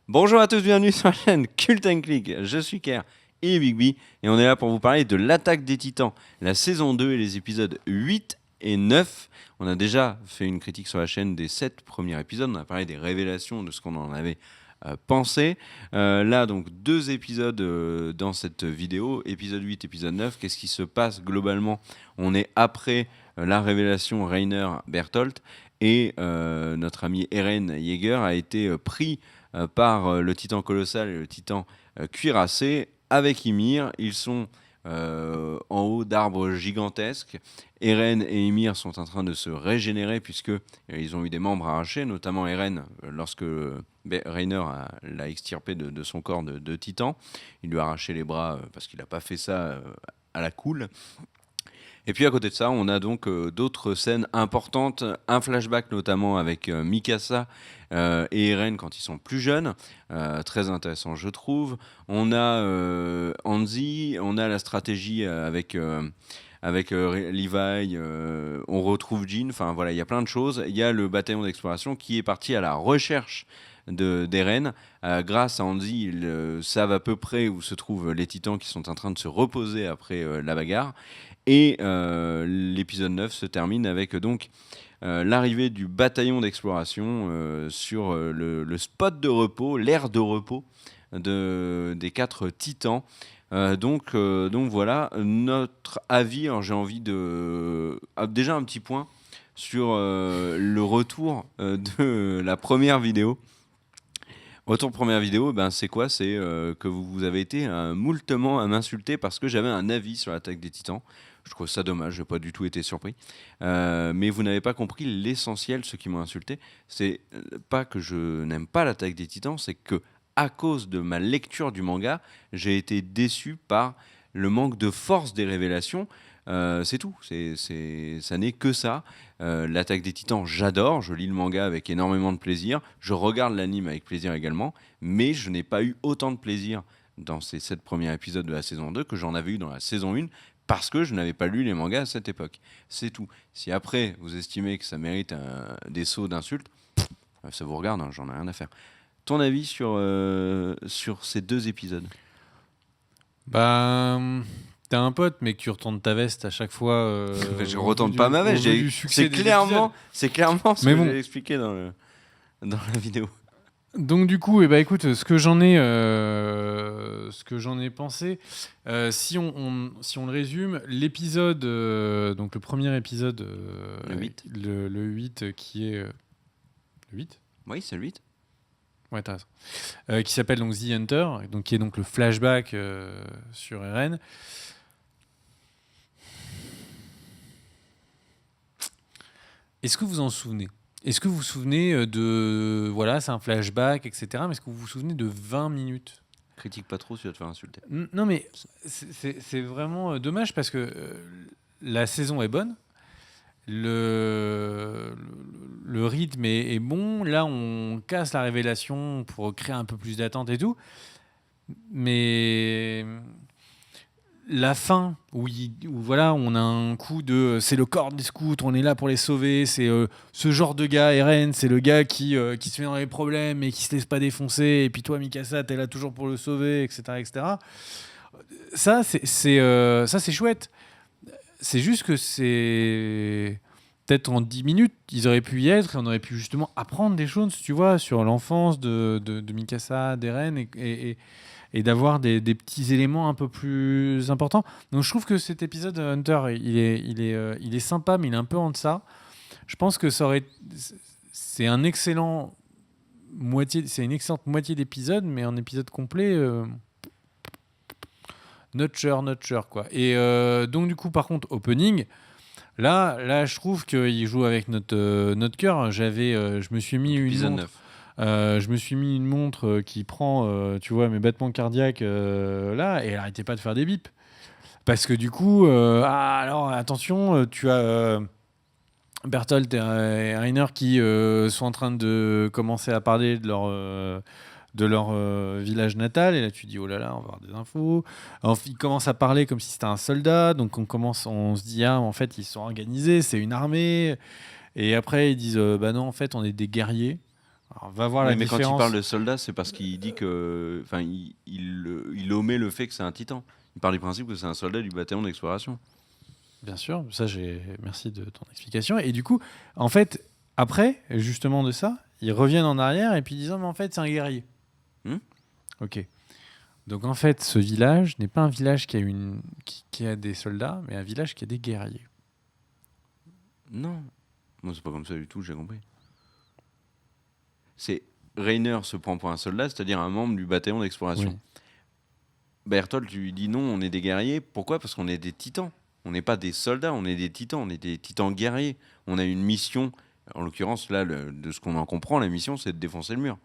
Bonjour à tous, bienvenue sur la chaîne Cult & Click. Je suis Ker et Big B et on est là pour vous parler de l'Attaque des Titans, la saison 2 et les épisodes 8 et 9. On a déjà fait une critique sur la chaîne des 7 premiers épisodes, on a parlé des révélations, de ce qu'on en avait pensé. Là, donc, 2 épisodes dans cette vidéo, épisode 8, épisode 9. Qu'est-ce qui se passe globalement? On est après la révélation Rainer-Bertholdt et notre ami Eren Yeager a été pris par le titan colossal et le titan cuirassé avec Ymir. Ils sont en haut d'arbres gigantesques. Eren et Ymir sont en train de se régénérer puisque ils ont eu des membres arrachés, notamment Eren lorsque Reiner l'a extirpé de son corps de titan. Il lui a arraché les bras parce qu'il n'a pas fait ça à la cool. Et puis à côté de ça, on a donc d'autres scènes importantes, un flashback notamment avec Mikasa et Eren quand ils sont plus jeunes, très intéressant je trouve. On a Hanzi, on a la stratégie avec Levi, on retrouve Jean, enfin voilà, il y a plein de choses. Il y a le bataillon d'exploration qui est parti à la recherche d'Eren. Grâce à Hanzi, ils savent à peu près où se trouvent les titans qui sont en train de se reposer après la bagarre. Et l'épisode 9 se termine avec donc l'arrivée du bataillon d'exploration sur le spot de repos, l'aire de repos des 4 titans. Donc voilà, notre avis. Alors j'ai envie de... déjà un petit point sur le retour de la première vidéo. Retour première vidéo, ben c'est quoi? C'est que vous avez été moultement à m'insulter parce que j'avais un avis sur l'Attaque des Titans. Je trouve ça dommage, j'ai pas du tout été surpris. Mais vous n'avez pas compris l'essentiel, ceux qui m'ont insulté. C'est pas que je n'aime pas l'Attaque des Titans, c'est que à cause de ma lecture du manga, j'ai été déçu par le manque de force des révélations. C'est tout, ça n'est que ça. L'Attaque des Titans, j'adore, je lis le manga avec énormément de plaisir, je regarde l'anime avec plaisir également, mais je n'ai pas eu autant de plaisir dans ces 7 premiers épisodes de la saison 2 que j'en avais eu dans la saison 1 parce que je n'avais pas lu les mangas à cette époque. C'est tout. Si après vous estimez que ça mérite des sauts d'insultes, ça vous regarde, hein, j'en ai rien à faire. Ton avis sur ces 2 épisodes? Bah, t'as un pote, mais que tu retournes ta veste à chaque fois. Je retourne pas ma veste. C'est clairement ce mais que bon. j'ai expliqué dans la vidéo. Donc du coup, écoute, ce que j'en ai pensé, si on le résume, l'épisode, donc le premier épisode, Le 8. le 8 qui est le 8. Oui, c'est le 8. Ouais, t'as raison. Qui s'appelle donc The Hunter, donc qui est donc le flashback sur Eren. Est-ce que vous en souvenez? Est-ce que vous vous souvenez de... Voilà, c'est un flashback, etc. Mais est-ce que vous vous souvenez de 20 minutes? Critique pas trop, tu vas te faire insulter. Non, mais c'est vraiment dommage parce que la saison est bonne. Le rythme est bon. Là, on casse la révélation pour créer un peu plus d'attente et tout. Mais... la fin où voilà, on a un coup de c'est le corps des scouts, on est là pour les sauver, c'est ce genre de gars. Eren, c'est le gars qui se met dans les problèmes et qui se laisse pas défoncer, et puis toi Mikasa t'es là toujours pour le sauver, etc. Ça c'est chouette. C'est juste que c'est peut-être en 10 minutes ils auraient pu y être et on aurait pu justement apprendre des choses, tu vois, sur l'enfance de Mikasa, d'Eren, et d'avoir des petits éléments un peu plus importants. Donc je trouve que cet épisode Hunter, il est sympa, mais il est un peu en deçà. Je pense que c'est une excellente moitié d'épisode, mais un épisode complet, not sure quoi. Et donc du coup, par contre, opening. Là, je trouve qu'il joue avec notre cœur. Je me suis mis une montre. 9. Je me suis mis une montre qui prend, tu vois, mes battements cardiaques là, et elle arrêtait pas de faire des bips. Parce que du coup, alors attention, tu as Berthold et Rainer qui sont en train de commencer à parler de leur village natal, et là tu dis oh là là, on va avoir des infos. Alors, ils commencent à parler comme si c'était un soldat, donc on se dit ah en fait ils sont organisés, c'est une armée. Et après ils disent bah non en fait on est des guerriers. Alors, va voir Oui, la mais différence. quand il parle de soldat, c'est parce qu'il dit que. Enfin, il omet le fait que c'est un titan. Il part du principe que c'est un soldat du bataillon d'exploration. Bien sûr, merci de ton explication. Et du coup, en fait, après, justement de ça, ils reviennent en arrière et puis ils disent, mais en fait, c'est un guerrier. Hmm. Ok. Donc en fait, ce village n'est pas un village qui a des soldats, mais un village qui a des guerriers. Non. Moi, c'est pas comme ça du tout, j'ai compris. C'est. Rainer se prend pour un soldat, c'est-à-dire un membre du bataillon d'exploration. Oui. Berthold, tu lui dis non, on est des guerriers. Pourquoi ? Parce qu'on est des titans. On n'est pas des soldats, on est des titans. On est des titans guerriers. On a une mission. En l'occurrence, là, de ce qu'on en comprend, la mission, c'est de défoncer le mur.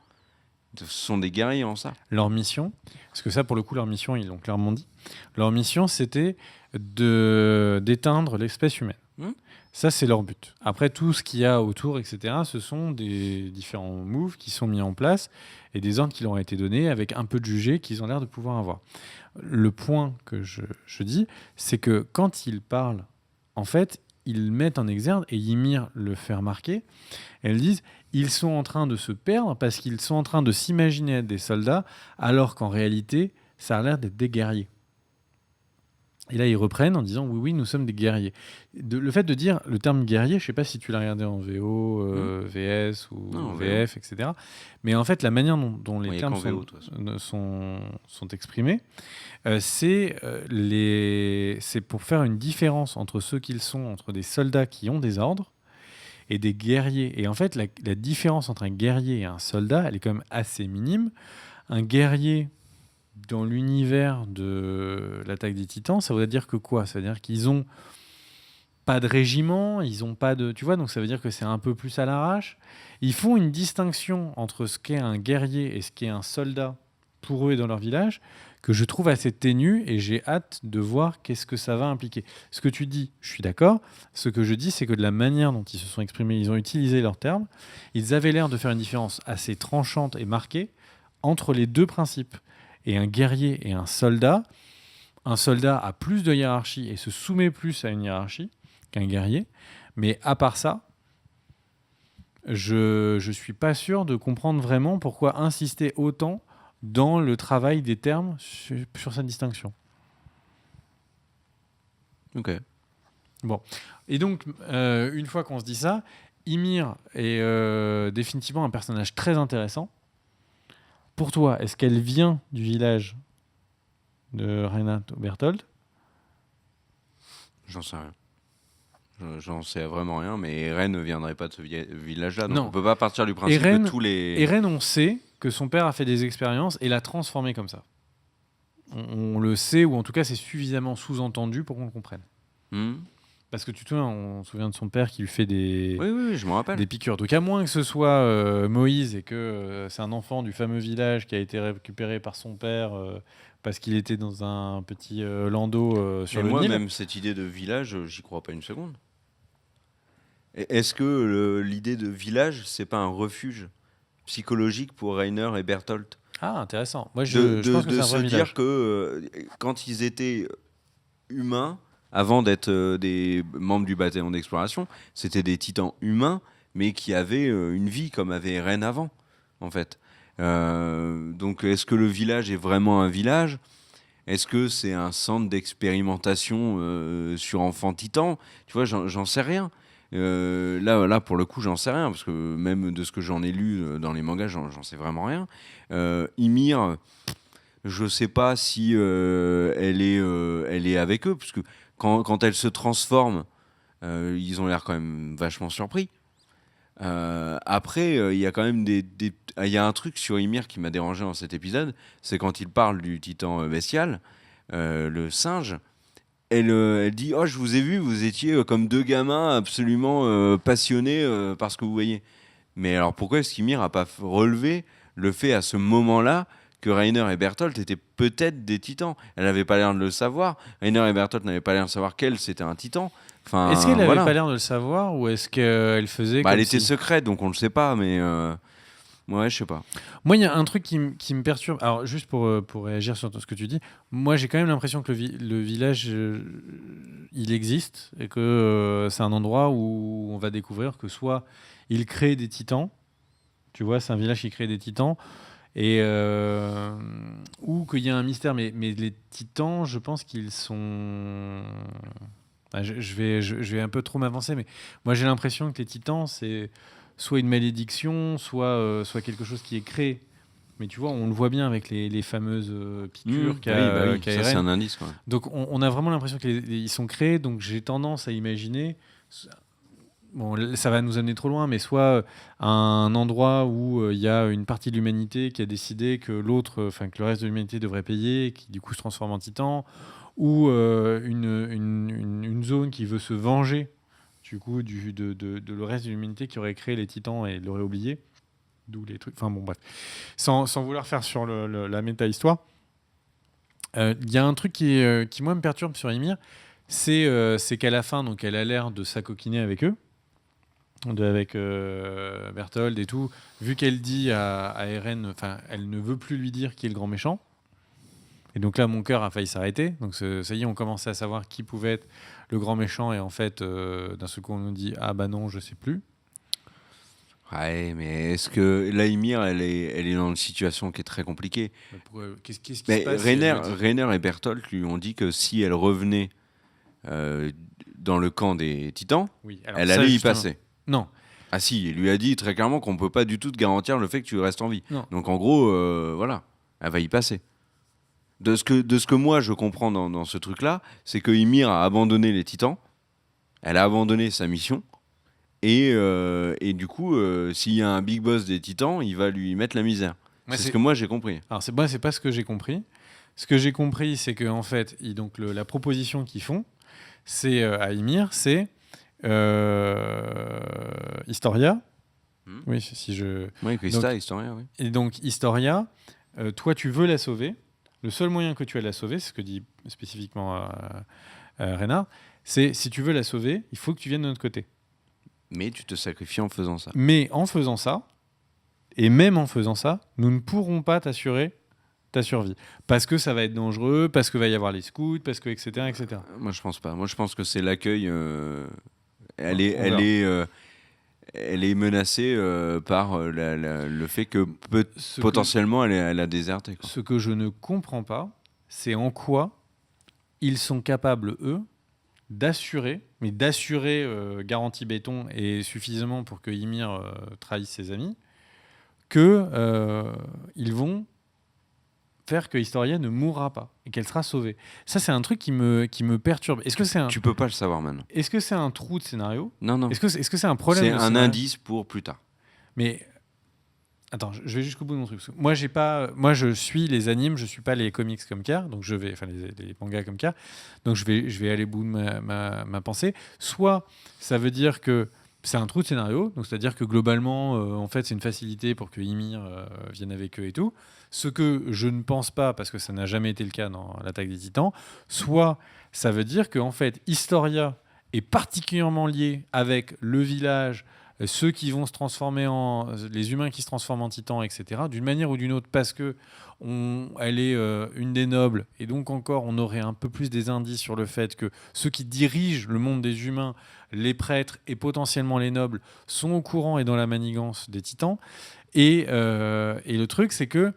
Ce sont des guerriers en ça. Leur mission, parce que ça, pour le coup, leur mission, ils l'ont clairement dit, leur mission, c'était d'éteindre l'espèce humaine. Ça, c'est leur but. Après, tout ce qu'il y a autour, etc., ce sont des différents moves qui sont mis en place et des ordres qui leur ont été donnés avec un peu de jugé qu'ils ont l'air de pouvoir avoir. Le point que je dis, c'est que quand ils parlent, en fait, ils mettent en exergue, et Ymir le fait remarquer, elles disent ils sont en train de se perdre parce qu'ils sont en train de s'imaginer être des soldats, alors qu'en réalité, ça a l'air d'être des guerriers. Et là, ils reprennent en disant oui, nous sommes des guerriers. Le fait de dire le terme guerrier, je ne sais pas si tu l'as regardé en VO, VS ou Non, en VF, etc. Mais en fait, la manière dont les Il y a termes qu'en VO, de toute façon. sont exprimés, c'est pour faire une différence entre ceux qu'ils sont, entre des soldats qui ont des ordres et des guerriers. Et en fait, la différence entre un guerrier et un soldat, elle est quand même assez minime. Un guerrier, dans l'univers de l'attaque des Titans, ça veut dire que quoi ? Ça veut dire qu'ils ont pas de régiment, ils ont pas de... Tu vois, donc ça veut dire que c'est un peu plus à l'arrache. Ils font une distinction entre ce qu'est un guerrier et ce qu'est un soldat pour eux et dans leur village, que je trouve assez ténue, et j'ai hâte de voir qu'est-ce que ça va impliquer. Ce que tu dis, je suis d'accord. Ce que je dis, c'est que de la manière dont ils se sont exprimés, ils ont utilisé leurs termes, ils avaient l'air de faire une différence assez tranchante et marquée entre les deux principes. Et un guerrier et un soldat a plus de hiérarchie et se soumet plus à une hiérarchie qu'un guerrier. Mais à part ça, je ne suis pas sûr de comprendre vraiment pourquoi insister autant dans le travail des termes sur cette distinction. Ok. Bon. Et donc, une fois qu'on se dit ça, Ymir est définitivement un personnage très intéressant. Pour toi, est-ce qu'elle vient du village de Reinhard Berthold ? J'en sais rien. J'en sais vraiment rien, mais Eren ne viendrait pas de ce village-là. Donc Non. on peut pas partir du principe Eren, que tous les... Eren, on sait que son père a fait des expériences et l'a transformé comme ça. On le sait, ou en tout cas c'est suffisamment sous-entendu pour qu'on le comprenne. Parce que tu te souviens, on se souvient de son père qui lui fait Oui, je me rappelle. des piqûres. Donc à moins que ce soit Moïse et que c'est un enfant du fameux village qui a été récupéré par son père parce qu'il était dans un petit landau sur le moi, Nil. même cette idée de village, j'y crois pas une seconde. Est-ce que l'idée de village, c'est pas un refuge psychologique pour Rainer et Berthold ? Ah, intéressant. Moi, je pense que c'est un vrai village. Dire que quand ils étaient humains, avant d'être des membres du bataillon d'exploration, c'était des titans humains, mais qui avaient une vie comme avait Eren avant, en fait. Donc, est-ce que le village est vraiment un village ? Est-ce que c'est un centre d'expérimentation sur enfants titans ? Tu vois, j'en sais rien. Là, pour le coup, j'en sais rien, parce que même de ce que j'en ai lu dans les mangas, j'en sais vraiment rien. Ymir, je sais pas si elle est avec eux, parce que quand elle se transforme, ils ont l'air quand même vachement surpris. Après, il y a quand même il y a un truc sur Ymir qui m'a dérangé dans cet épisode, c'est quand il parle du titan bestial, le singe. Elle dit oh, je vous ai vu, vous étiez comme deux gamins absolument passionnés par ce que vous voyez. Mais alors pourquoi est-ce qu'Ymir n'a pas relevé le fait à ce moment-là que Rainer et Berthold étaient peut-être des titans ? Elle n'avait pas l'air de le savoir. Rainer et Berthold n'avaient pas l'air de savoir qu'elle, c'était un titan. Enfin, est-ce qu'elle n'avait pas l'air de le savoir, ou est-ce qu'elle faisait comme elle était si... secrète, donc on ne le sait pas, mais ouais, je sais pas. Moi, il y a un truc qui me perturbe. Alors, juste pour réagir sur ce que tu dis, moi, j'ai quand même l'impression que le village, il existe, et que c'est un endroit où on va découvrir que soit il crée des titans, Tu vois, c'est un village qui crée des titans. Et ou qu'il y a un mystère. Mais les titans, je pense qu'ils sont... Ah, je vais un peu trop m'avancer, mais moi j'ai l'impression que les titans, c'est soit une malédiction, soit quelque chose qui est créé. Mais tu vois, on le voit bien avec les fameuses piqûres Oui, bah oui, qu'a ça c'est Eren. un indice quoi. Donc on a vraiment l'impression qu'ils sont créés, donc j'ai tendance à imaginer, bon ça va nous amener trop loin, mais soit un endroit où il y a une partie de l'humanité qui a décidé que que le reste de l'humanité devrait payer, et qui du coup se transforme en titan, ou une zone qui veut se venger du coup de le reste de l'humanité qui aurait créé les titans et l'aurait oublié, d'où les trucs, enfin bon bref, sans vouloir faire sur la méta-histoire. Il y a un truc qui moi me perturbe sur Ymir, c'est qu'à la fin, donc elle a l'air de s'acoquiner avec eux, avec Berthold et tout, vu qu'elle dit à Eren, enfin elle ne veut plus lui dire qui est le grand méchant. Et donc là, mon cœur a failli s'arrêter. Donc ça y est, on commençait à savoir qui pouvait être le grand méchant. Et en fait, d'un seul coup, on nous dit ah bah non, je sais plus. Ouais, mais est-ce que Laimir, elle est dans une situation qui est très compliquée. Qu'est-ce qui se Mais passe si elle le dit Rainer et Bertolt lui ont dit que si elle revenait euh, dans le camp des Titans, Oui, alors elle ça, allait y justement. passer. Non, Ah si, il lui a dit très clairement qu'on peut pas du tout te garantir le fait que tu restes en vie. non. Donc en gros, voilà, elle va y passer. De ce que moi je comprends dans ce truc-là, c'est que Ymir a abandonné les Titans, elle a abandonné sa mission, et du coup, s'il y a un big boss des Titans, il va lui mettre la misère. Moi, C'est ce que moi j'ai compris. Alors c'est pas ce que j'ai compris. Ce que j'ai compris, c'est que en fait, donc la proposition qu'ils font, c'est à Ymir, c'est Historia. Hmm. Oui, si je. Oui, Krista, Donc- historien, oui. Et donc Historia, toi tu veux la sauver. Le seul moyen que tu as de la sauver, c'est ce que dit spécifiquement Reynard, c'est si tu veux la sauver, il faut que tu viennes de notre côté. Mais tu te sacrifies en faisant ça. Mais en faisant ça, et même en faisant ça, nous ne pourrons pas t'assurer ta survie. Parce que ça va être dangereux, parce qu'il va y avoir les scouts, parce que, etc., etc. Moi, je pense pas. Moi, je pense que c'est l'accueil. Elle Bon, est, on elle verra. est, elle est menacée par le fait que potentiellement elle a déserté. Quoi. Ce que je ne comprends pas, c'est en quoi ils sont capables, eux, d'assurer garantie béton et suffisamment pour que Ymir trahisse ses amis, que ils vont faire que Historia ne mourra pas et qu'elle sera sauvée. Ça, c'est un truc qui me perturbe. Est-ce que c'est un, Tu peux pas le savoir maintenant. est-ce que c'est un trou de scénario? Non, non. Est-ce que c'est un problème C'est de un scénario? indice pour plus tard. Mais attends, je vais jusqu'au bout de mon truc. Parce que moi, je suis les animes, je suis pas les comics comme Car, donc enfin les mangas comme Car, donc je vais aller au bout de ma pensée. Soit ça veut dire que c'est un trou de scénario, donc c'est-à-dire que globalement, en fait, c'est une facilité pour que Ymir vienne avec eux et tout. Ce que je ne pense pas, parce que ça n'a jamais été le cas dans l'Attaque des Titans. Soit ça veut dire que en fait, Historia est particulièrement liée avec le village, ceux qui vont se transformer les humains qui se transforment en titans, etc., d'une manière ou d'une autre, parce que elle est une des nobles, et donc encore, on aurait un peu plus des indices sur le fait que ceux qui dirigent le monde des humains, les prêtres et potentiellement les nobles, sont au courant et dans la manigance des titans. Et le truc, c'est que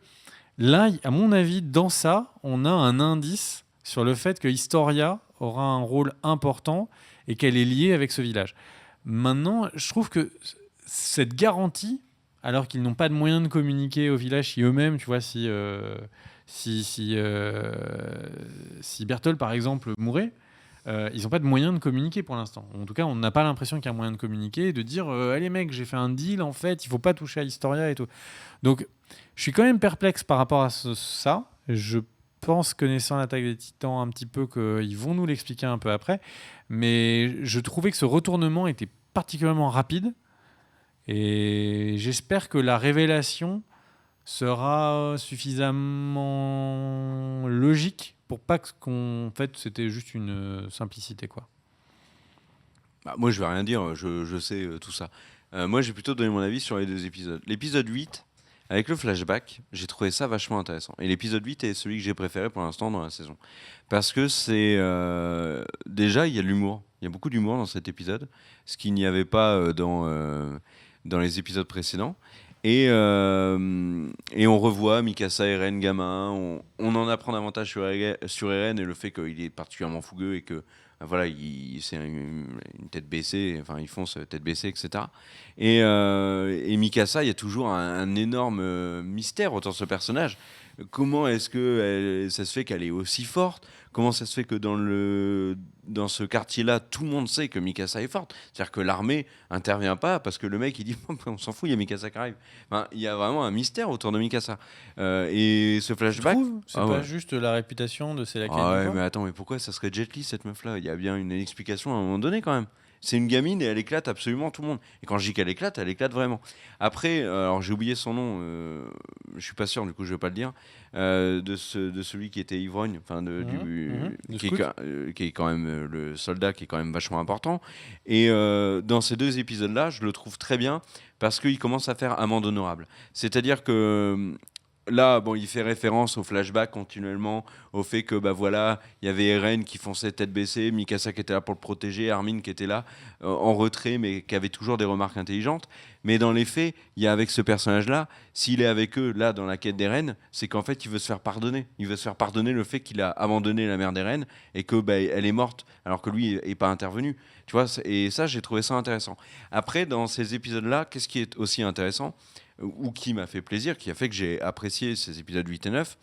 là, à mon avis, dans ça, on a un indice sur le fait que Historia aura un rôle important et qu'elle est liée avec ce village. Maintenant, je trouve que cette garantie, alors qu'ils n'ont pas de moyens de communiquer au village, si eux-mêmes, tu vois, si Berthold, par exemple, mourait, ils n'ont pas de moyens de communiquer pour l'instant. En tout cas, on n'a pas l'impression qu'il y a un moyen de communiquer et de dire allez mec, j'ai fait un deal, en fait, il faut pas toucher à Historia et tout. Donc, je suis quand même perplexe par rapport à ça. Je pense, connaissant l'Attaque des Titans un petit peu, qu'ils vont nous l'expliquer un peu après. Mais je trouvais que ce retournement était particulièrement rapide. Et j'espère que la révélation sera suffisamment logique pour pas qu'en fait c'était juste une simplicité quoi. Bah, moi, je vais rien dire. Je sais tout ça. Moi, j'ai plutôt donné mon avis sur les deux épisodes. L'épisode 8, avec le flashback, j'ai trouvé ça vachement intéressant. Et l'épisode 8 est celui que j'ai préféré pour l'instant dans la saison. Parce que c'est... déjà, il y a de l'humour. Il y a beaucoup d'humour dans cet épisode. Ce qu'il n'y avait pas dans les épisodes précédents. Et on revoit Mikasa, Eren, gamin. On en apprend davantage sur Eren et le fait qu'il est particulièrement fougueux et que voilà, c'est une tête baissée, enfin il fonce tête baissée, etc. Et Mikasa, il y a toujours un énorme mystère autour de ce personnage. Comment est-ce que ça se fait qu'elle est aussi forte? Comment ça se fait que dans ce quartier-là, tout le monde sait que Mikasa est forte? C'est-à-dire que l'armée intervient pas parce que le mec il dit on s'en fout, il y a Mikasa qui arrive. Enfin, il y a vraiment un mystère autour de Mikasa. Et ce Tu flashback. trouves? C'est Ah pas ouais. juste la réputation de c'est laquelle Ah du ouais, corps. mais attends, mais pourquoi ça serait Jet Li cette meuf-là? Il y a bien une explication à un moment donné quand même. C'est une gamine et elle éclate absolument tout le monde. Et quand je dis qu'elle éclate, elle éclate vraiment. Après, alors j'ai oublié son nom, je suis pas sûr, du coup je vais pas le dire, de celui qui était ivrogne, enfin Le qui est, scout. qui est quand même le soldat qui est quand même vachement important. Et dans ces deux épisodes-là, je le trouve très bien parce qu'il commence à faire amende honorable. C'est-à-dire que là, bon, il fait référence au flashback continuellement, au fait que bah voilà, il y avait Eren qui fonçait tête baissée, Mikasa qui était là pour le protéger, Armin qui était là en retrait, mais qui avait toujours des remarques intelligentes. Mais dans les faits, il y a avec ce personnage-là, s'il est avec eux là dans la quête d'Eren, c'est qu'en fait il veut se faire pardonner. Il veut se faire pardonner le fait qu'il a abandonné la mère d'Eren et que bah, elle est morte, alors que lui est pas intervenu. Tu vois, et ça j'ai trouvé ça intéressant. Après, dans ces épisodes-là, qu'est-ce qui est aussi intéressant? Ou qui m'a fait plaisir, qui a fait que j'ai apprécié ces épisodes 8 et 9,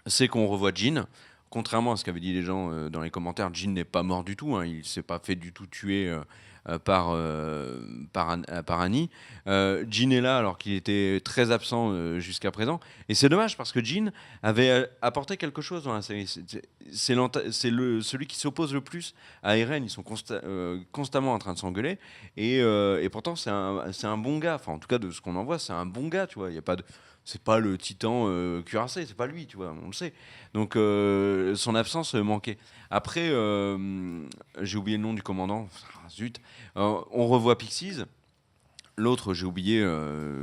c'est qu'on revoit Jin. Contrairement à ce qu'avaient dit les gens dans les commentaires, Jin n'est pas mort du tout, hein, il ne s'est pas fait du tout tuer par Annie. Jin est là alors qu'il était très absent jusqu'à présent. Et c'est dommage parce que Jin avait apporté quelque chose dans la série. Celui qui s'oppose le plus à Eren. Ils sont constamment en train de s'engueuler. Et pourtant, c'est un bon gars. Enfin, en tout cas, de ce qu'on en voit, c'est un bon gars. Tu vois, il y a pas de. C'est pas le titan cuirassé, c'est pas lui, tu vois, on le sait. Donc son absence manquait. Après, j'ai oublié le nom du commandant. Ah, zut. On revoit Pixies. L'autre, j'ai oublié,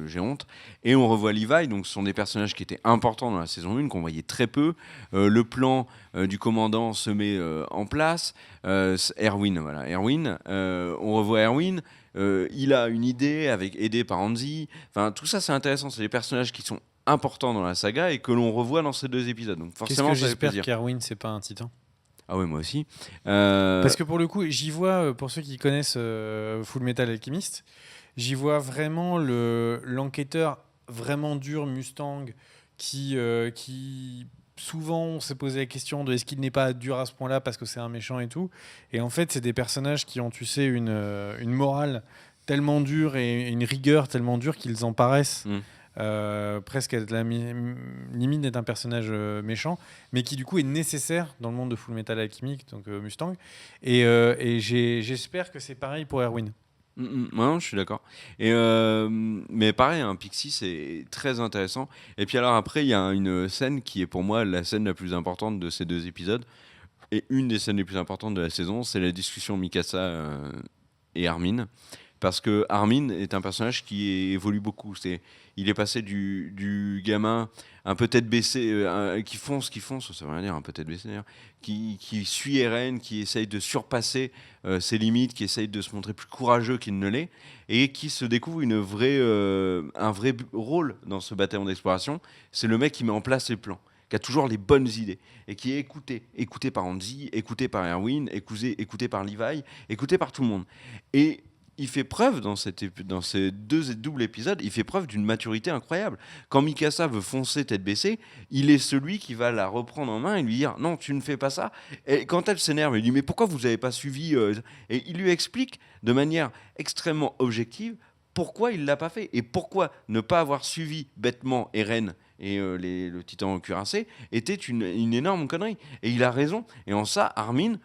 j'ai honte. Et on revoit Levi, donc ce sont des personnages qui étaient importants dans la saison 1, qu'on voyait très peu. Le plan du commandant se met en place. Erwin, voilà, Erwin. On revoit Erwin. Il a une idée, aidé par Hanzi. Enfin, tout ça, c'est intéressant. C'est des personnages qui sont importants dans la saga et que l'on revoit dans ces deux épisodes. Donc Qu'est-ce forcément, que ça fait j'espère plaisir. qu'Erwin, c'est pas un titan. Ah ouais, moi aussi. Parce que pour le coup, j'y vois, pour ceux qui connaissent Full Metal Alchemist, j'y vois vraiment l'enquêteur vraiment dur, Mustang, qui souvent on s'est posé la question de est-ce qu'il n'est pas dur à ce point-là parce que c'est un méchant et tout. Et en fait, c'est des personnages qui ont, tu sais, une morale tellement dure et une rigueur tellement dure qu'ils en paraissent. Mm. Presque à la limite d'être un personnage méchant, mais qui du coup est nécessaire dans le monde de Full Metal Alchemic, donc Mustang. Et j'espère que c'est pareil pour Erwin. Non, je suis d'accord. Mais pareil, un Pixie, c'est très intéressant. Et puis alors après, il y a une scène qui est pour moi la scène la plus importante de ces deux épisodes. Et une des scènes les plus importantes de la saison, c'est la discussion Mikasa et Armin. Parce que Armin est un personnage qui évolue beaucoup. Il est passé du gamin un peu tête baissée, qui fonce, ça veut rien dire, un peu tête baissée d'ailleurs, qui suit Eren, qui essaye de surpasser ses limites, qui essaye de se montrer plus courageux qu'il ne l'est, et qui se découvre un vrai rôle dans ce bataillon d'exploration. C'est le mec qui met en place les plans, qui a toujours les bonnes idées, et qui est écouté par Hanzi, écouté par Erwin, écouté par Levi, écouté par tout le monde. Et il fait preuve dans ces deux doubles épisodes, il fait preuve d'une maturité incroyable. Quand Mikasa veut foncer tête baissée, il est celui qui va la reprendre en main et lui dire non, tu ne fais pas ça. Et quand elle s'énerve, il dit mais pourquoi vous n'avez pas suivi Et il lui explique de manière extrêmement objective pourquoi il l'a pas fait et pourquoi ne pas avoir suivi bêtement Eren et le titan cuirassé était une énorme connerie. Et il a raison. Et en ça, Armin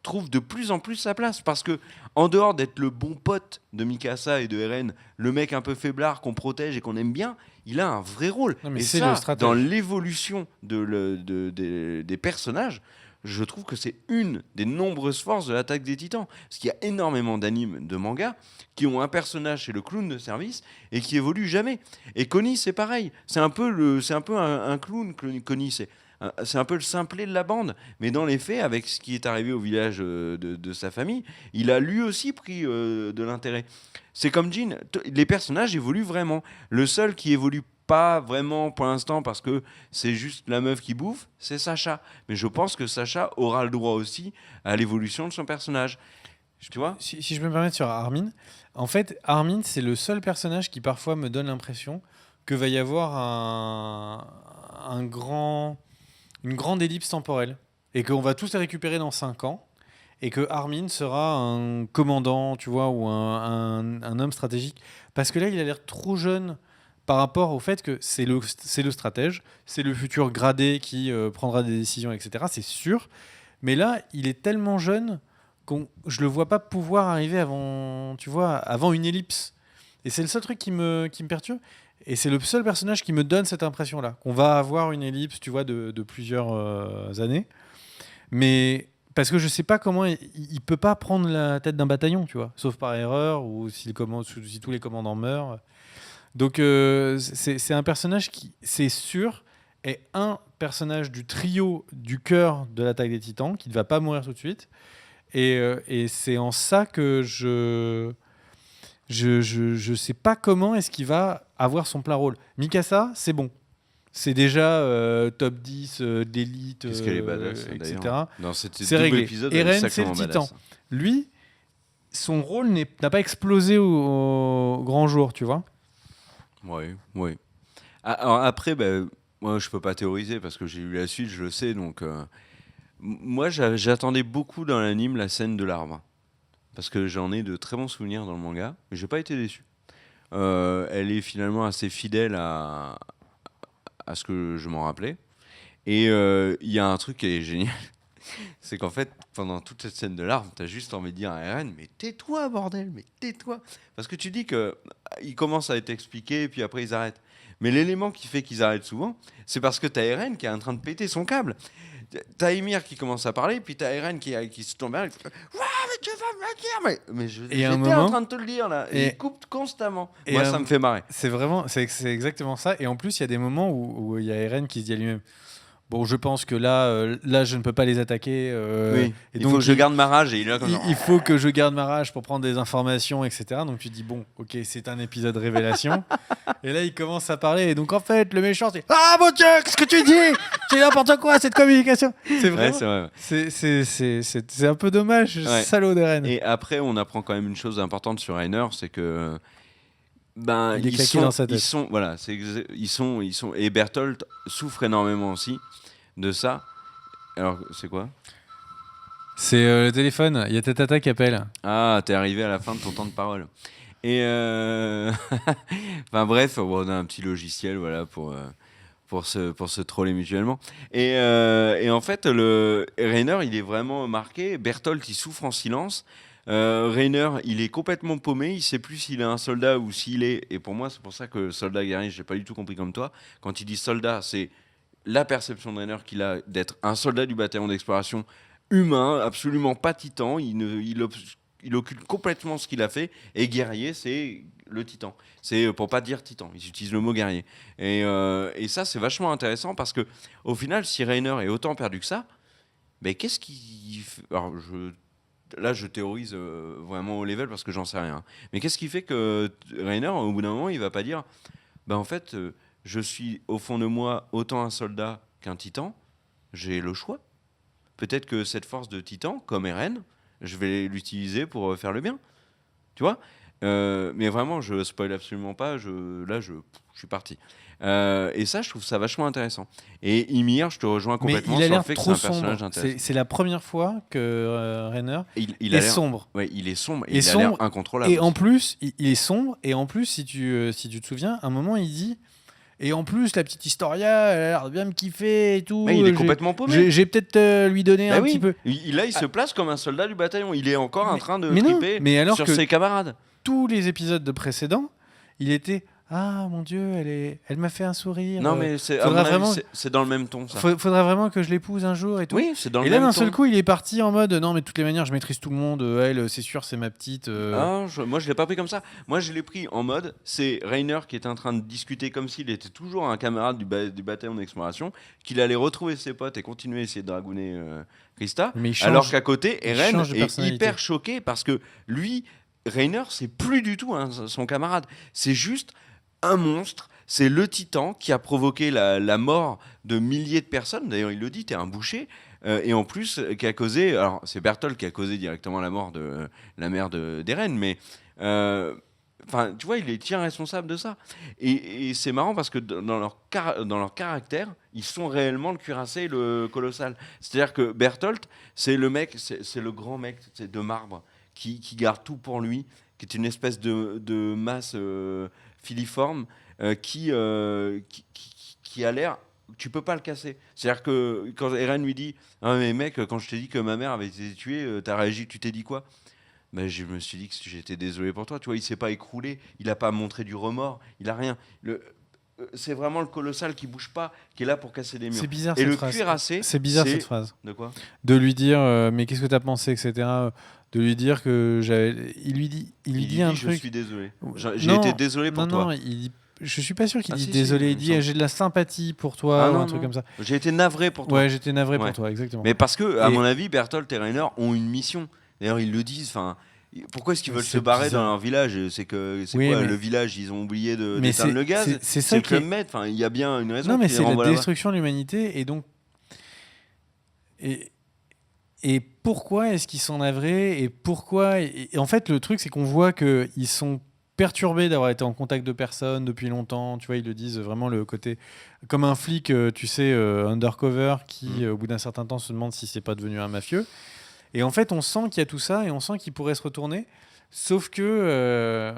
trouve de plus en plus sa place parce que en dehors d'être le bon pote de Mikasa et de Eren, le mec un peu faiblard qu'on protège et qu'on aime bien, il a un vrai rôle. Non, mais Et c'est ça, le stratège. dans l'évolution des personnages, je trouve que c'est une des nombreuses forces de l'attaque des Titans. Parce qu'il y a énormément d'animes, de mangas, qui ont un personnage chez le clown de service et qui évolue jamais. Et Connie, c'est pareil. C'est un peu un clown, Connie. C'est c'est un peu le simplet de la bande. Mais dans les faits, avec ce qui est arrivé au village de sa famille, il a lui aussi pris de l'intérêt. C'est comme Jean, les personnages évoluent vraiment. Le seul qui évolue pas vraiment pour l'instant parce que c'est juste la meuf qui bouffe, c'est Sacha. Mais je pense que Sacha aura le droit aussi à l'évolution de son personnage. Tu vois ? Si je peux me permettre sur Armin, en fait, Armin, c'est le seul personnage qui parfois me donne l'impression que va y avoir une grande ellipse temporelle et qu'on va tous les récupérer dans 5 ans et que Armin sera un commandant, tu vois, ou un homme stratégique. Parce que là, il a l'air trop jeune par rapport au fait que c'est le stratège, c'est le futur gradé qui prendra des décisions, etc. C'est sûr. Mais là, il est tellement jeune je le vois pas pouvoir arriver avant, tu vois, avant une ellipse. Et c'est le seul truc qui me perturbe. Et c'est le seul personnage qui me donne cette impression-là, qu'on va avoir une ellipse, tu vois, de plusieurs années. Mais parce que je sais pas comment il peut pas prendre la tête d'un bataillon, tu vois, sauf par erreur ou si tous les commandants meurent. Donc c'est un personnage qui, c'est sûr, est un personnage du trio du cœur de l'attaque des Titans, qui ne va pas mourir tout de suite. Et c'est en ça que je sais pas comment est-ce qu'il va avoir son plein rôle. Mikasa, c'est bon. C'est déjà top 10 d'élite, Qu'est-ce qu'elle est badass, etc. d'ailleurs. Dans cet C'est double réglé. épisode, elle est Eren, c'est le sacrément titan. badass. Lui, son rôle n'a pas explosé au grand jour, tu vois. Oui, oui. Alors après, moi, je peux pas théoriser parce que j'ai lu la suite, je le sais. Donc, moi, j'attendais beaucoup dans l'anime la scène de l'arbre. Parce que j'en ai de très bons souvenirs dans le manga, mais j'ai pas été déçu. Elle est finalement assez fidèle à ce que je m'en rappelais. Et il y a un truc qui est génial, c'est qu'en fait, pendant toute cette scène de l'arbre, t'as juste envie de dire à Eren, mais tais-toi, bordel, mais tais-toi. Parce que tu dis qu'ils commencent à être expliqués, et puis après ils arrêtent. Mais l'élément qui fait qu'ils arrêtent souvent, c'est parce que t'as Eren qui est en train de péter son câble. T'as Ymir qui commence à parler, puis t'as Eren qui se tombe derrière, qui fait « Ouah, mais tu vas me le dire !» Mais j'étais en train de te le dire, là. Et il coupe constamment. Moi, ça me fait marrer. C'est exactement ça. Et en plus, il y a des moments où il y a Eren qui se dit à lui-même « Bon, je pense que là, je ne peux pas les attaquer. Oui. Et Il donc, faut que je garde ma rage. Et il faut que je garde ma rage pour prendre des informations, etc. » Donc tu dis « Bon, ok, c'est un épisode révélation. » Et là, il commence à parler. Et donc, en fait, le méchant, c'est « Ah, mon Dieu, qu'est-ce que tu dis? C'est n'importe quoi, cette communication. » C'est vrai. Ouais, c'est vrai. C'est un peu dommage, salaud d'Eren. Et après, on apprend quand même une chose importante sur Rainer, c'est que il est claqué dans sa tête. Ils sont et Bertolt souffre énormément aussi de ça. Alors, c'est quoi? C'est le téléphone. Il y a ta tata qui appelle. Ah, t'es arrivé à la fin de ton temps de parole. Et enfin bref, on a un petit logiciel, voilà, pour se troller mutuellement. Et en fait, Rainer, il est vraiment marqué. Bertolt, il souffre en silence. Rainer, il est complètement paumé. Il sait plus s'il est un soldat ou s'il est. Et pour moi, c'est pour ça que soldat guerrier, j'ai pas du tout compris comme toi. Quand il dit soldat, c'est la perception de Rainer qu'il a d'être un soldat du bataillon d'exploration humain, absolument pas titan. Il occulte complètement ce qu'il a fait. Et guerrier, c'est le titan. C'est pour pas dire titan. Ils utilisent le mot guerrier. Et ça, c'est vachement intéressant parce que au final, si Rainer est autant perdu que ça, ben qu'est-ce qui fait... Alors, là, je théorise vraiment au level parce que j'en sais rien. Mais qu'est-ce qui fait que Rainer, au bout d'un moment, il va pas dire, ben en fait, je suis au fond de moi autant un soldat qu'un titan. J'ai le choix. Peut-être que cette force de titan, comme Eren, je vais l'utiliser pour faire le bien. Tu vois? Mais vraiment, je spoil absolument pas. Là, je suis parti. Et ça, je trouve ça vachement intéressant. Et Ymir, je te rejoins complètement sur le fait que c'est un personnage intéressant. C'est la première fois que Rainer il est sombre. Ouais, il est sombre et il a l'air incontrôlable. Et en plus, il est sombre. Et en plus, si tu te souviens, à un moment, il dit... Et en plus, la petite Historia, elle a l'air de bien me kiffer et tout. Mais il est complètement paumé. J'ai peut-être lui donné un petit peu. Là, il se place comme un soldat du bataillon. Il est encore en train de triper sur ses camarades. Tous les épisodes de précédents, il était ah mon Dieu, elle m'a fait un sourire. Non, mais c'est, à faudra mon avis, vraiment- c'est dans le même ton, ça. Faudra vraiment que je l'épouse un jour et tout. Oui, c'est dans le Et là, même d'un ton. seul coup, il est parti en mode non, mais de toutes les manières, je maîtrise tout le monde. Elle, c'est sûr, c'est ma petite. Ah, moi, je l'ai pas pris comme ça. Moi, je l'ai pris en mode, c'est Rainer qui était en train de discuter comme s'il était toujours un camarade du bataillon d'exploration, qu'il allait retrouver ses potes et continuer à essayer de dragouner Krista, Mais il change- alors qu'à côté, il Eren change de est personnalité. hyper choqué parce que lui, Rainer, c'est plus du tout son camarade. C'est juste un monstre. C'est le titan qui a provoqué la mort de milliers de personnes. D'ailleurs, il le dit, t'es un boucher. Et en plus, qui a causé. Alors, c'est Berthold qui a causé directement la mort de la mère d'Eren, mais. Enfin, tu vois, il est tient responsable de ça. Et c'est marrant parce que dans leur caractère, ils sont réellement le cuirassé et le colossal. C'est-à-dire que Berthold, c'est le mec, c'est le grand mec de marbre qui garde tout pour lui, qui est une espèce de masse filiforme qui a l'air. Tu peux pas le casser. C'est-à-dire que quand Eren lui dit ah, mais mec, quand je t'ai dit que ma mère avait été tuée, t'as réagi, tu t'es dit quoi? Ben, je me suis dit que j'étais désolé pour toi. Tu vois, il s'est pas écroulé, il a pas montré du remords, il a rien. C'est vraiment le colossal qui bouge pas, qui est là pour casser des murs. C'est bizarre Et cette le phrase. cuirassé, C'est bizarre cette phrase. De quoi? De lui dire mais qu'est-ce que t'as pensé, etc. De lui dire que j'avais. Il lui dit un je truc. suis désolé. J'ai Non, été désolé pour non, toi. il dit. Je suis pas sûr qu'il Ah, dit si, désolé. si, Il dit j'ai de la sympathie pour toi Ah ou non, un truc non. comme ça. J'ai été navré pour toi. Ouais, j'étais navré Ouais. pour toi, exactement. Mais parce que, à Et- mon avis, Berthold et Rainer ont une mission. D'ailleurs, ils le disent. Enfin, pourquoi est-ce qu'ils veulent se C'est barrer bizarre. dans leur village? C'est Oui, quoi mais- le village? Ils ont oublié Mais d'éteindre le gaz. c'est ça le qui est- Club Med. Enfin, il y a bien une raison. Non, mais qu'ils les c'est la renvoient là-bas. destruction de l'humanité et donc. Et pourquoi est-ce qu'ils sont navrés et pourquoi et en fait, le truc, c'est qu'on voit qu'ils sont perturbés d'avoir été en contact de personnes depuis longtemps. Tu vois, ils le disent vraiment le côté. Comme un flic, tu sais, undercover qui, au bout d'un certain temps, se demande si c'est pas devenu un mafieux. Et en fait, on sent qu'il y a tout ça et on sent qu'il pourrait se retourner. Sauf que.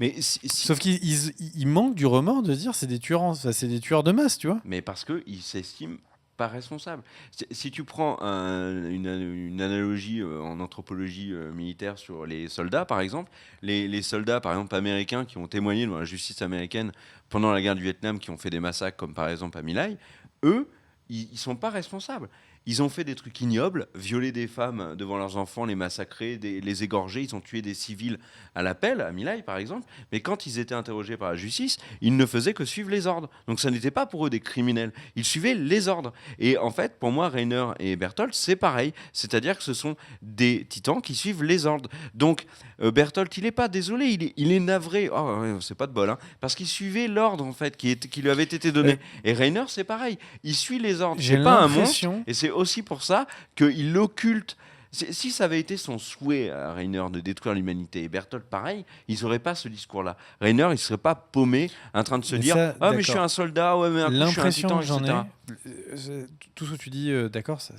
Mais Sauf qu'il manque du remords de se dire c'est des tueurs, c'est des tueurs de masse, tu vois. Mais parce qu'ils s'estiment pas responsables. Si tu prends une analogie en anthropologie militaire sur les soldats, par exemple, les soldats, par exemple, américains qui ont témoigné devant la justice américaine pendant la guerre du Vietnam, qui ont fait des massacres comme par exemple à My Lai, eux, ils sont pas responsables. Ils ont fait des trucs ignobles, violer des femmes devant leurs enfants, les massacrer, les égorger. Ils ont tué des civils à la pelle, à My Lai par exemple. Mais quand ils étaient interrogés par la justice, ils ne faisaient que suivre les ordres. Donc ça n'était pas pour eux des criminels. Ils suivaient les ordres. Et en fait, pour moi, Rainer et Berthold, c'est pareil. C'est-à-dire que ce sont des titans qui suivent les ordres. Donc Berthold, il n'est pas désolé, il est navré. Oh, ouais, c'est pas de bol, hein, parce qu'il suivait l'ordre en fait qui lui avait été donné. Et Rainer, c'est pareil. Il suit les ordres. J'ai C'est pas un monstre. l'impression. Et c'est aussi pour ça qu'il occulte. Si ça avait été son souhait à Rainer de détruire l'humanité et Berthold pareil, ils n'auraient pas ce discours-là. Rainer, il serait pas paumé en train de se Mais dire ça, ah mais je suis d'accord. un soldat, ouais mais un coup, je suis un L'impression titan, que j'en etc. ai, tout ce que tu dis, d'accord, ça,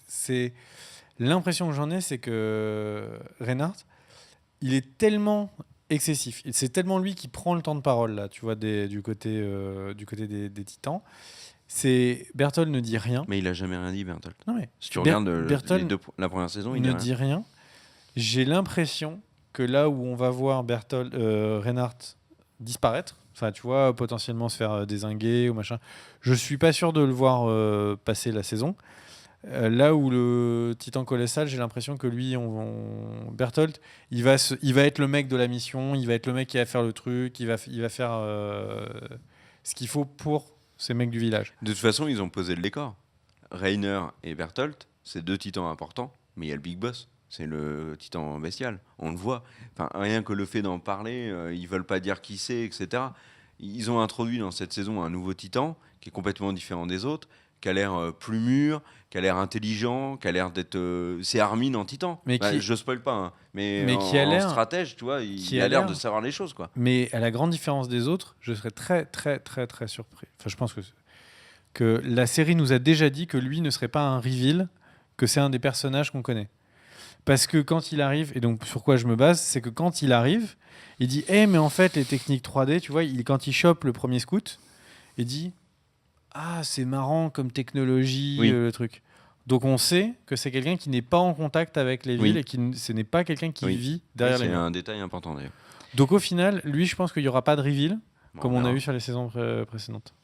c'est l'impression que j'en ai, c'est que Reinhardt, il est tellement excessif, c'est tellement lui qui prend le temps de parole là, tu vois, du côté des Titans. C'est Berthold ne dit rien. Mais il a jamais rien dit, Berthold. Non mais Si tu regardes Berthold la première saison, il ne dit rien. dit rien. J'ai l'impression que là où on va voir Reinhardt disparaître, enfin tu vois, potentiellement se faire dézinguer ou machin, je suis pas sûr de le voir passer la saison. Là où le Titan colossal, j'ai l'impression que lui, Berthold, il va être le mec de la mission, il va être le mec qui va faire le truc, il va faire ce qu'il faut pour ces mecs du village. De toute façon, ils ont posé le décor. Rainer et Berthold, c'est deux titans importants, mais il y a le Big Boss. C'est le titan bestial. On le voit. Enfin, rien que le fait d'en parler, ils veulent pas dire qui c'est, etc. Ils ont introduit dans cette saison un nouveau titan qui est complètement différent des autres, qui a l'air plus mûr, qui a l'air intelligent, qui a l'air d'être. C'est Armin en titan. Mais qui- je spoil pas, hein, mais qui a en l'air- stratège, tu vois, qui il a a l'air l'air- de savoir les choses, quoi. Mais à la grande différence des autres, je serais très, très, très, très surpris. Enfin, je pense que la série nous a déjà dit que lui ne serait pas un reveal, que c'est un des personnages qu'on connaît. Parce que quand il arrive, et donc sur quoi je me base, c'est que quand il arrive, il dit mais en fait, les techniques 3D, tu vois, quand il chope le premier scout, il dit ah, c'est marrant comme technologie, Oui. le truc. Donc on sait que c'est quelqu'un qui n'est pas en contact avec les Oui. villes et ce n'est pas quelqu'un qui Oui. vit derrière les C'est murs. un détail important d'ailleurs. Donc au final, lui, je pense qu'il n'y aura pas de reveal Bon, comme on a verra. eu sur les saisons précédentes.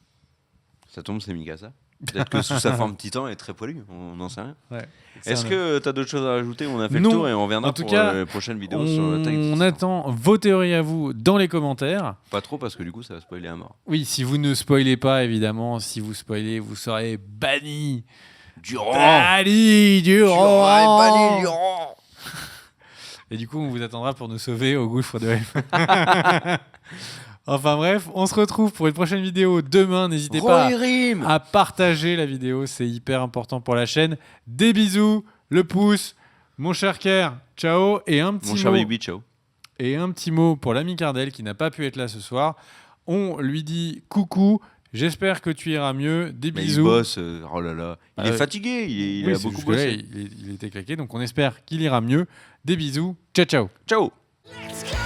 Ça tombe, c'est Mikasa. Peut-être que sous sa forme titan, elle est très poilue, on n'en sait rien. Ouais. Est-ce que tu as d'autres choses à rajouter? On a fait Non. le tour et on reviendra En tout pour cas, les prochaines vidéos sur l'attaque des on Titans. attend vos théories à vous dans les commentaires. Pas trop parce que du coup, ça va spoiler à mort. Oui, si vous ne spoilez pas, évidemment, si vous spoilez, vous serez banni. Durand Banni Durand. banni Durand. Et du coup, on vous attendra pour nous sauver au gouffre de Elf. Enfin bref, on se retrouve pour une prochaine vidéo demain. N'hésitez pas Rohirrim. à partager la vidéo, c'est hyper important pour la chaîne. Des bisous, le pouce, mon cher Kerr, ciao, et un petit Mon cher mot. Big B, ciao. Et un petit mot pour l'ami Cardel qui n'a pas pu être là ce soir. On lui dit coucou, j'espère que tu iras mieux. Des Mais il bisous. bosse, oh là là. Il est fatigué, il Oui, a c'est beaucoup jusque-là, bossé. il était claqué, donc on espère qu'il ira mieux. Des bisous, ciao ciao. Ciao. Let's go!